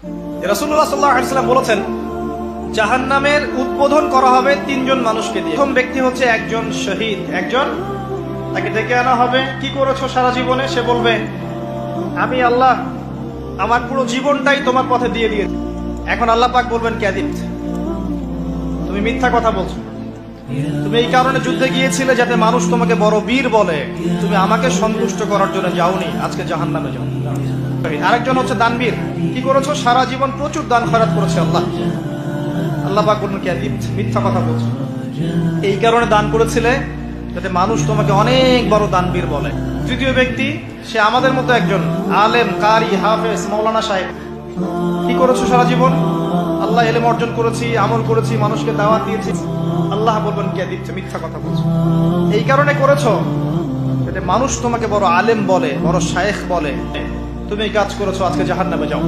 রাসূলুল্লাহ সাল্লাল্লাহু আলাইহি ওয়াসাল্লাম বলেছেন, জাহান্নামের উদ্বোধন করা হবে তিনজন মানুষকে দিয়ে। প্রথম ব্যক্তি হচ্ছে একজন শহীদ, তাকে ডেকে আনা হবে। কি করেছো সারা জীবনে? সে বলবে, আমি আল্লাহ আমার পুরো জীবনটাই তোমার পথে দিয়ে দিয়েছি। এখন আল্লাহ পাক বলবেন, কাযিব, তুমি মিথ্যা কথা বলছো। তুমি এই কারণে যুদ্ধে গিয়েছিলে যাতে মানুষ তোমাকে বড় বীর বলে, তুমি আমাকে সন্তুষ্ট করার জন্য যাওনি, আজকে জাহান্নামে যাও। আরেকজন হচ্ছে দানবীর। কি করেছো? সারা জীবন প্রচুর দান খয়রাত করেছে আল্লাহ পাক বলবেন, কাযিব, মিথ্যা কথা বলছো। এই কারণে দান করেছিলে যাতে মানুষ তোমাকে অনেক বড় দানবীর বলে। তৃতীয় ব্যক্তি, সে আমাদের মতো একজন আলেম, কারি, হাফেজ, মাওলানা সাহেব। কি করেছো সারা জীবন? আল্লাহ ইলম অর্জন করেছি, আমল করেছি, মানুষকে দাওয়াত দিয়েছি। আল্লাহ বলবেন, কাযিব, মিথ্যা কথা বলছো। এই কারণে করেছো যাতে মানুষ তোমাকে বড় আলেম বলে, বড় শায়েখ বলে, তুমি এই কাজ করেছো, আজকে জাহান্নামে যাও।